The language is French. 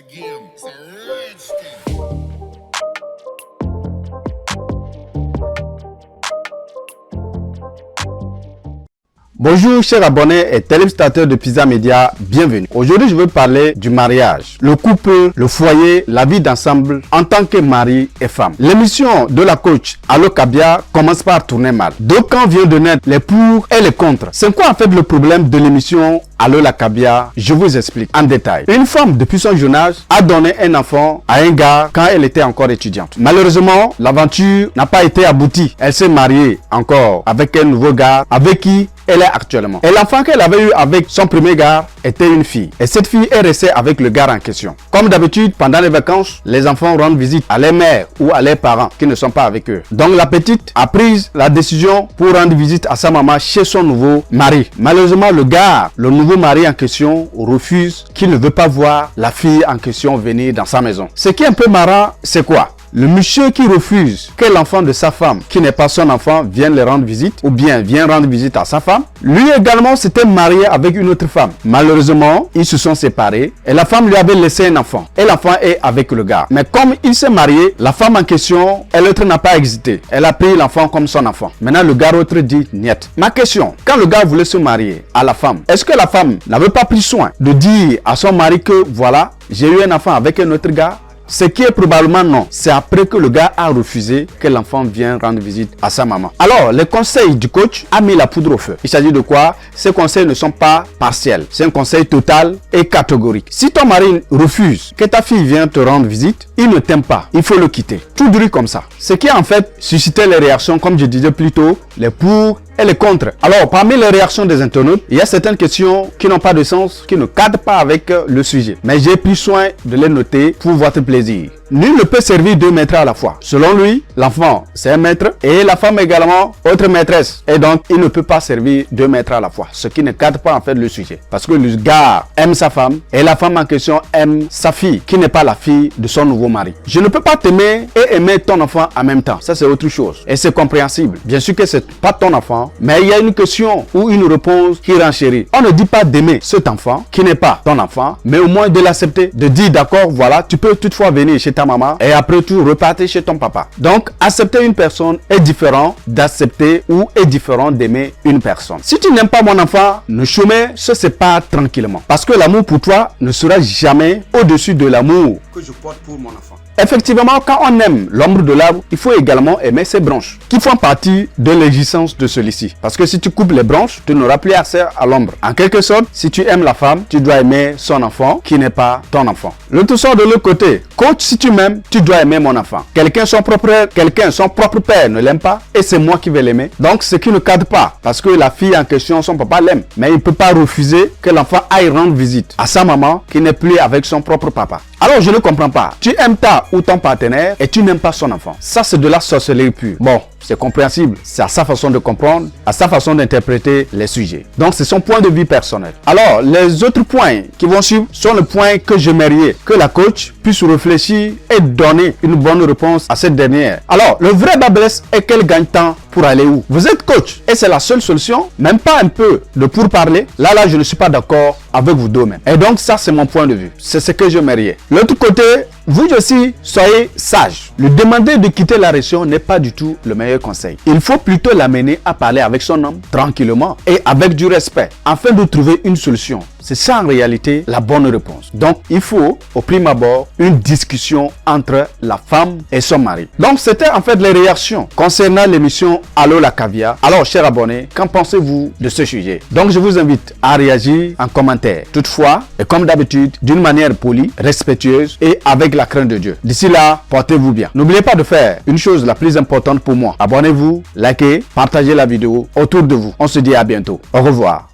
game. It's a rich thing. Bonjour chers abonnés et téléspectateurs de Pizza Media, bienvenue. Aujourd'hui je veux parler du mariage, le couple, le foyer, la vie d'ensemble en tant que mari et femme. L'émission de la coach Allo Kabia commence par tourner mal. Donc quand vient de naître les pour et les contre. C'est quoi en fait le problème de l'émission Allo la Kabia? Je vous explique en détail. Une femme depuis son jeune âge a donné un enfant à un gars quand elle était encore étudiante. Malheureusement, l'aventure n'a pas été aboutie. Elle s'est mariée encore avec un nouveau gars avec qui elle est actuellement. Et l'enfant qu'elle avait eu avec son premier gars était une fille. Et cette fille est restée avec le gars en question. Comme d'habitude, pendant les vacances, les enfants rendent visite à leurs mères ou à leurs parents qui ne sont pas avec eux. Donc la petite a pris la décision pour rendre visite à sa maman chez son nouveau mari. Malheureusement, le gars, le nouveau mari en question, refuse, qu'il ne veut pas voir la fille en question venir dans sa maison. Ce qui est un peu marrant, c'est quoi? Le monsieur qui refuse que l'enfant de sa femme, qui n'est pas son enfant, vienne le rendre visite ou bien vienne rendre visite à sa femme. Lui également s'était marié avec une autre femme. Malheureusement, ils se sont séparés et la femme lui avait laissé un enfant. Et l'enfant est avec le gars. Mais comme il s'est marié, la femme en question, l'autre n'a pas hésité. Elle a pris l'enfant comme son enfant. Maintenant, le gars autre dit niet. Ma question, quand le gars voulait se marier à la femme, est-ce que la femme n'avait pas pris soin de dire à son mari que voilà, j'ai eu un enfant avec un autre gars? Ce qui est probablement non. C'est après que le gars a refusé que l'enfant vienne rendre visite à sa maman. Alors, les conseils du coach a mis la poudre au feu. Il s'agit de quoi? Ces conseils ne sont pas partiels. C'est un conseil total et catégorique. Si ton mari refuse que ta fille vienne te rendre visite, il ne t'aime pas. Il faut le quitter. Tout dur comme ça. Ce qui en fait suscitait les réactions, comme je disais plus tôt, les pour et les contre. Alors, parmi les réactions des internautes, il y a certaines questions qui n'ont pas de sens, qui ne cadrent pas avec le sujet. Mais j'ai pris soin de les noter pour votre plaisir. Nul ne peut servir deux maîtres à la fois. Selon lui, l'enfant, c'est un maître et la femme également, autre maîtresse. Et donc, il ne peut pas servir deux maîtres à la fois. Ce qui ne cadre pas en fait le sujet. Parce que le gars aime sa femme et la femme en question aime sa fille, qui n'est pas la fille de son nouveau mari. Je ne peux pas t'aimer et aimer ton enfant en même temps. Ça, c'est autre chose. Et c'est compréhensible. Bien sûr que c'est pas ton enfant, mais il y a une question ou une réponse qui renchérit. On ne dit pas d'aimer cet enfant qui n'est pas ton enfant, mais au moins de l'accepter. De dire d'accord, voilà, tu peux toutefois venir chez ta maman et après tout repartir chez ton papa. Donc accepter une personne est différent d'accepter ou est différent d'aimer une personne. Si tu n'aimes pas mon enfant, nos chemins se séparent tranquillement parce que l'amour pour toi ne sera jamais au-dessus de l'amour que je porte pour mon enfant. Effectivement, quand on aime l'ombre de l'arbre, il faut également aimer ses branches qui font partie de l'existence de celui-ci. Parce que si tu coupes les branches, tu n'auras plus accès à l'ombre. En quelque sorte, si tu aimes la femme, tu dois aimer son enfant qui n'est pas ton enfant. Le tout sort de l'autre côté. Coach, si tu m'aimes, tu dois aimer mon enfant. Quelqu'un son propre père ne l'aime pas et c'est moi qui vais l'aimer. Donc, ce qui ne cadre pas. Parce que la fille en question, son papa l'aime. Mais il ne peut pas refuser que l'enfant aille rendre visite à sa maman qui n'est plus avec son propre papa. Alors, je ne comprends pas. Tu aimes ta ou ton partenaire et tu n'aimes pas son enfant. Ça, c'est de la sorcellerie pure. Bon, c'est compréhensible. C'est à sa façon de comprendre, à sa façon d'interpréter les sujets. Donc, c'est son point de vue personnel. Alors, les autres points qui vont suivre sont les points que j'aimerais que la coach puisse réfléchir et donner une bonne réponse à cette dernière. Alors, le vrai bas blesse est qu'elle gagne temps pour aller où? Vous êtes coach et c'est la seule solution, même pas un peu de pourparler. Là, je ne suis pas d'accord avec vous deux même. Et donc, ça, c'est mon point de vue. C'est ce que j'aimerais. L'autre côté, vous aussi, soyez sage. Lui demander de quitter la relation n'est pas du tout le meilleur conseil. Il faut plutôt l'amener à parler avec son homme tranquillement et avec du respect afin de trouver une solution. C'est ça en réalité la bonne réponse. Donc, il faut au prime abord une discussion entre la femme et son mari. Donc, c'était en fait les réactions concernant l'émission Allo la Kabia. Alors, chers abonnés, qu'en pensez-vous de ce sujet? Donc, je vous invite à réagir en commentaire. Toutefois, et comme d'habitude, d'une manière polie, respectueuse et avec la crainte de Dieu. D'ici là, portez-vous bien. N'oubliez pas de faire une chose la plus importante pour moi. Abonnez-vous, likez, partagez la vidéo autour de vous. On se dit à bientôt. Au revoir.